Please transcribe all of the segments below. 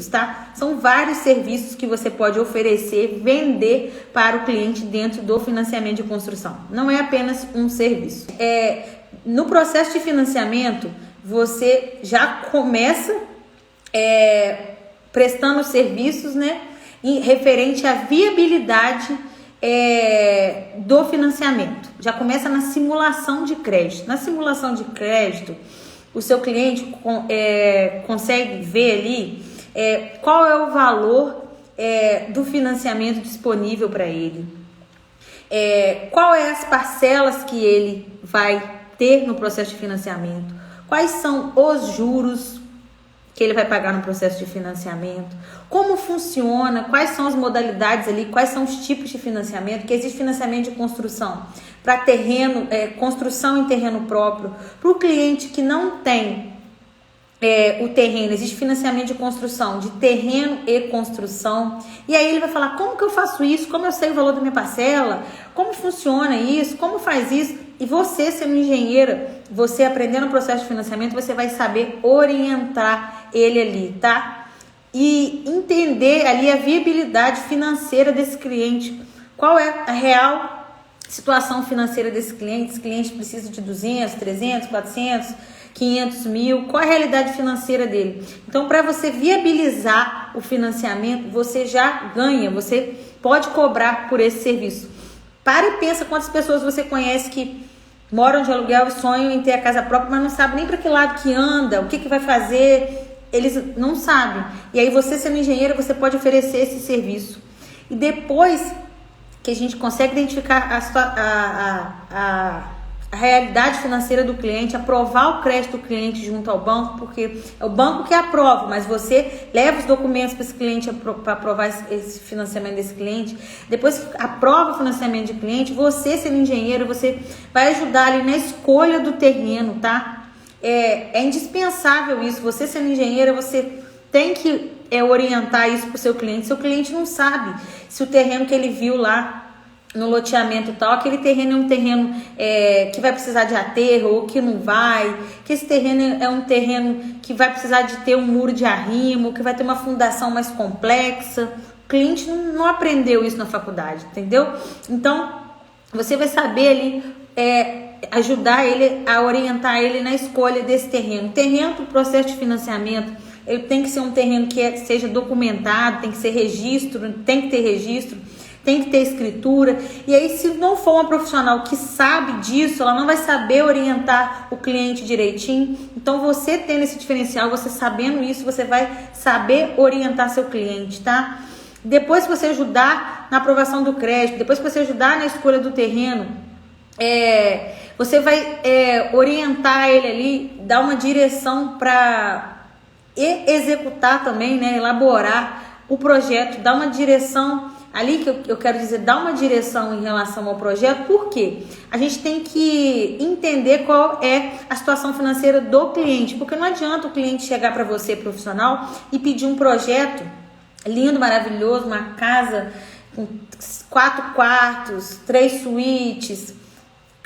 tá? São vários serviços que você pode oferecer, vender para o cliente dentro do financiamento de construção. Não é apenas um serviço. No processo de financiamento, você já começa prestando serviços, né, referente à viabilidade do financiamento. Já começa na simulação de crédito. Na simulação de crédito, o seu cliente consegue ver ali qual é o valor do financiamento disponível para ele, qual é as parcelas que ele vai ter no processo de financiamento, quais são os juros que ele vai pagar no processo de financiamento, como funciona, quais são as modalidades ali, quais são os tipos de financiamento, que existe financiamento de construção para terreno, construção em terreno próprio, para o cliente que não tem o terreno, existe financiamento de construção de terreno e construção, e aí ele vai falar, como que eu faço isso, como eu sei o valor da minha parcela, como funciona isso, como faz isso, e você sendo engenheira, você aprendendo o processo de financiamento, você vai saber orientar ele ali, tá? E entender ali a viabilidade financeira desse cliente, qual é a real situação financeira desse cliente, esse cliente precisa de 200, 300, 400, 500 mil, qual é a realidade financeira dele. Então, para você viabilizar o financiamento, você já ganha, você pode cobrar por esse serviço. Para e pensa quantas pessoas você conhece que moram de aluguel e sonham em ter a casa própria, mas não sabem nem para que lado que anda, o que vai fazer, eles não sabem. E aí você sendo engenheiro, você pode oferecer esse serviço. E depois que a gente consegue identificar a realidade financeira do cliente, aprovar o crédito do cliente junto ao banco, porque é o banco que aprova, mas você leva os documentos para esse cliente para aprovar esse financiamento desse cliente. Depois que aprova o financiamento de cliente, você sendo engenheiro, você vai ajudar ali na escolha do terreno, tá? É indispensável isso. Você sendo engenheiro, você tem que orientar isso para o seu cliente. Seu cliente não sabe se o terreno que ele viu lá no loteamento tal, aquele terreno é um terreno que vai precisar de aterro ou que não vai, que esse terreno é um terreno que vai precisar de ter um muro de arrimo, que vai ter uma fundação mais complexa. O cliente não aprendeu isso na faculdade, entendeu? Então, você vai saber ali ajudar ele, a orientar ele na escolha desse terreno. Terreno para o processo de financiamento, ele tem que ser um terreno que seja documentado, tem que ser registro, tem que ter registro, tem que ter escritura. E aí, se não for uma profissional que sabe disso, ela não vai saber orientar o cliente direitinho. Então, você tendo esse diferencial, você sabendo isso, você vai saber orientar seu cliente, tá? Depois que você ajudar na aprovação do crédito, depois que você ajudar na escolha do terreno, você vai orientar ele ali, dar uma direção para executar também, né? Elaborar o projeto, dar uma direção ali, que eu quero dizer, dar uma direção em relação ao projeto. Por quê? A gente tem que entender qual é a situação financeira do cliente, porque não adianta o cliente chegar para você, profissional, e pedir um projeto lindo, maravilhoso, uma casa com 4 quartos, 3 suítes,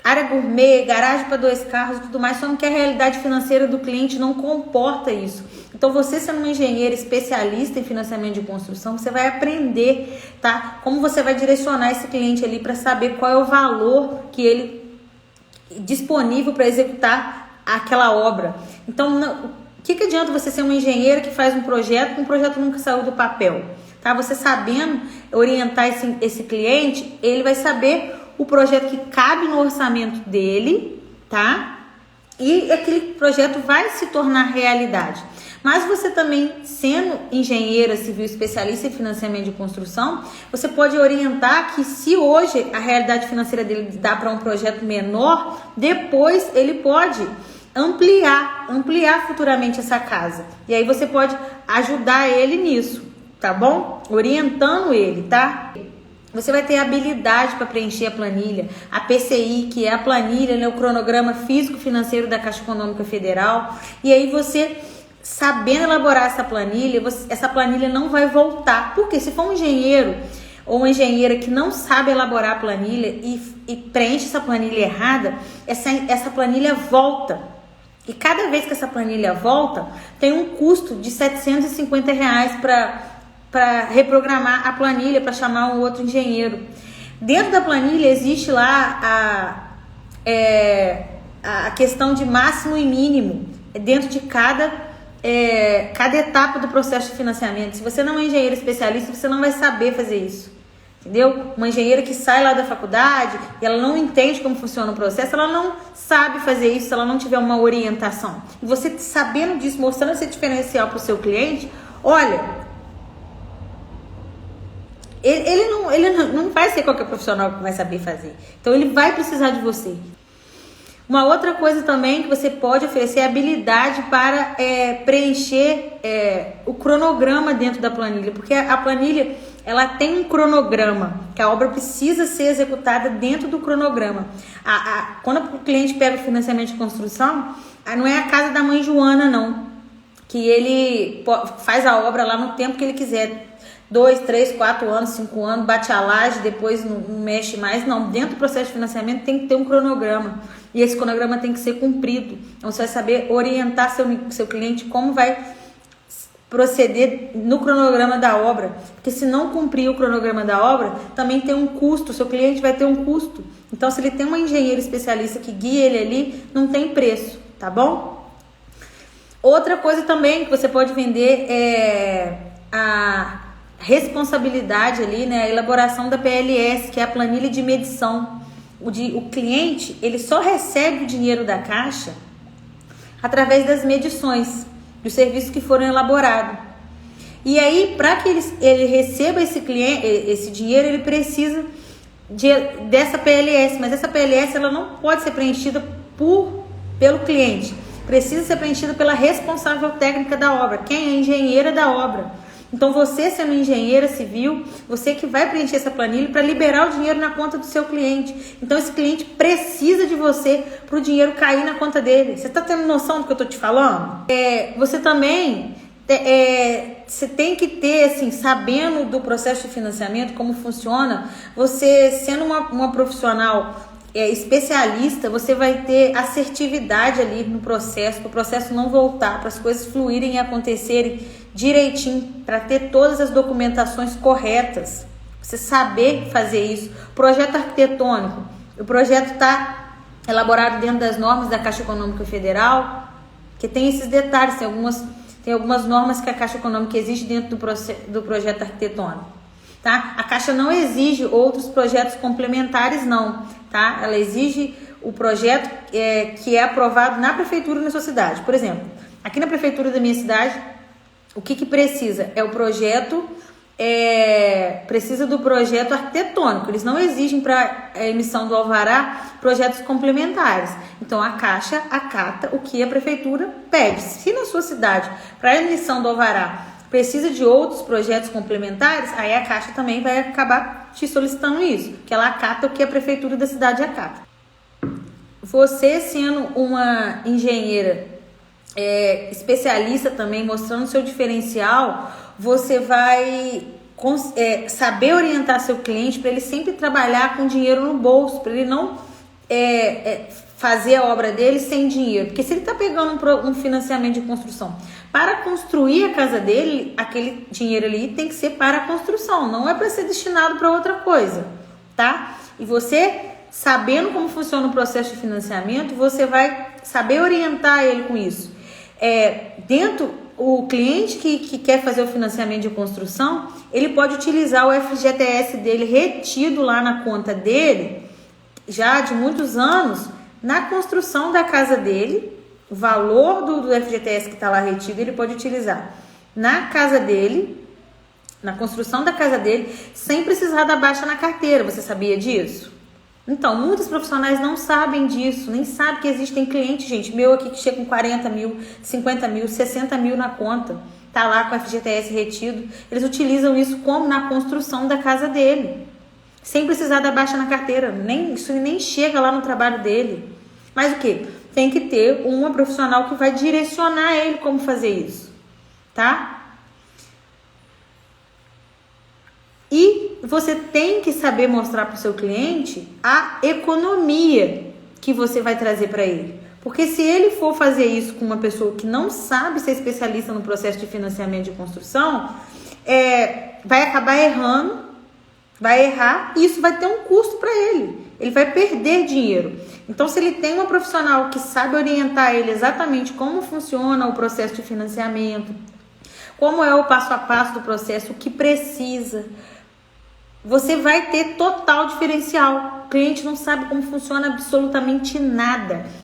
área gourmet, garagem para 2 carros e tudo mais, só que a realidade financeira do cliente não comporta isso. Então, você sendo um engenheiro especialista em financiamento de construção, você vai aprender, tá? Como você vai direcionar esse cliente ali para saber qual é o valor que ele disponível para executar aquela obra. Então, o que adianta você ser um engenheiro que faz um projeto nunca saiu do papel, tá? Você sabendo orientar esse cliente, ele vai saber o projeto que cabe no orçamento dele, tá? E aquele projeto vai se tornar realidade. Mas você também, sendo engenheira civil especialista em financiamento de construção, você pode orientar que, se hoje a realidade financeira dele dá para um projeto menor, depois ele pode ampliar futuramente essa casa. E aí você pode ajudar ele nisso, tá bom? Orientando ele, tá? Você vai ter habilidade para preencher a planilha, a PCI, que é a planilha, né, o cronograma físico-financeiro da Caixa Econômica Federal. E aí você, sabendo elaborar essa planilha não vai voltar. Porque se for um engenheiro ou uma engenheira que não sabe elaborar a planilha e preenche essa planilha errada, essa planilha volta. E cada vez que essa planilha volta, tem um custo de R$ 750 para reprogramar a planilha, para chamar um outro engenheiro. Dentro da planilha existe lá a questão de máximo e mínimo, dentro de cada etapa do processo de financiamento. Se você não é engenheiro especialista, você não vai saber fazer isso. Entendeu? Uma engenheira que sai lá da faculdade e ela não entende como funciona o processo, ela não sabe fazer isso se ela não tiver uma orientação. E você sabendo disso, mostrando esse diferencial para o seu cliente, olha, ele não vai ser qualquer profissional que vai saber fazer. Então ele vai precisar de você. Uma outra coisa também que você pode oferecer é habilidade para preencher o cronograma dentro da planilha, porque a planilha ela tem um cronograma, que a obra precisa ser executada dentro do cronograma. Quando o cliente pega o financiamento de construção, não é a casa da mãe Joana, não, que ele faz a obra lá no tempo que ele quiser, 2, 3, 4 anos, 5 anos, bate a laje, depois não mexe mais. Não, dentro do processo de financiamento tem que ter um cronograma. E esse cronograma tem que ser cumprido. Então você vai saber orientar seu cliente como vai proceder no cronograma da obra. Porque se não cumprir o cronograma da obra, também tem um custo. O seu cliente vai ter um custo. Então se ele tem uma engenheira especialista que guia ele ali, não tem preço, tá bom? Outra coisa também que você pode vender é a responsabilidade ali, né? A elaboração da PLS, que é a planilha de medição. O cliente, ele só recebe o dinheiro da Caixa através das medições dos serviços que foram elaborados. E aí, para que ele receba esse dinheiro, ele precisa dessa PLS, mas essa PLS ela não pode ser preenchida pelo cliente. Precisa ser preenchida pela responsável técnica da obra, quem é a engenheira da obra. Então você, sendo engenheira civil, você que vai preencher essa planilha para liberar o dinheiro na conta do seu cliente. Então esse cliente precisa de você para o dinheiro cair na conta dele. Você está tendo noção do que eu estou te falando? Você também você tem que ter, assim, sabendo do processo de financiamento, como funciona, você sendo uma profissional especialista, você vai ter assertividade ali no processo, para o processo não voltar, para as coisas fluírem e acontecerem direitinho, para ter todas as documentações corretas, você saber fazer isso. Projeto arquitetônico, o projeto está elaborado dentro das normas da Caixa Econômica Federal, que tem esses detalhes, tem algumas normas que a Caixa Econômica exige dentro do projeto arquitetônico, tá? A Caixa não exige outros projetos complementares, não, tá? Ela exige o projeto que é aprovado na prefeitura na sua cidade. Por exemplo, aqui na prefeitura da minha cidade, o que precisa? É o projeto, precisa do projeto arquitetônico. Eles não exigem para a emissão do alvará projetos complementares. Então a Caixa acata o que a prefeitura pede. Se na sua cidade, para a emissão do alvará, precisa de outros projetos complementares, aí a Caixa também vai acabar te solicitando isso, que ela acata o que a prefeitura da cidade acata. Você, sendo uma engenheira especialista também, mostrando seu diferencial, você vai saber orientar seu cliente para ele sempre trabalhar com dinheiro no bolso, para ele não fazer a obra dele sem dinheiro. Porque se ele está pegando um financiamento de construção para construir a casa dele, aquele dinheiro ali tem que ser para a construção, não é para ser destinado para outra coisa, tá? E você, sabendo como funciona o processo de financiamento, você vai saber orientar ele com isso. O cliente que quer fazer o financiamento de construção, ele pode utilizar o FGTS dele retido lá na conta dele, já de muitos anos, na construção da casa dele. O valor do FGTS que está lá retido, ele pode utilizar na casa dele, na construção da casa dele, sem precisar da baixa na carteira. Você sabia disso? Então, muitos profissionais não sabem disso, nem sabem que existem clientes, gente, meu aqui que chega com 40 mil, 50 mil, 60 mil na conta, tá lá com o FGTS retido. Eles utilizam isso como na construção da casa dele, sem precisar da baixa na carteira, isso nem chega lá no trabalho dele. Mas o que? Tem que ter uma profissional que vai direcionar ele como fazer isso, tá? E você tem que saber mostrar para o seu cliente a economia que você vai trazer para ele. Porque se ele for fazer isso com uma pessoa que não sabe ser especialista no processo de financiamento de construção, vai acabar errando, vai errar e isso vai ter um custo para ele. Ele vai perder dinheiro. Então, se ele tem uma profissional que sabe orientar ele exatamente como funciona o processo de financiamento, como é o passo a passo do processo, o que precisa, você vai ter total diferencial. O cliente não sabe como funciona absolutamente nada.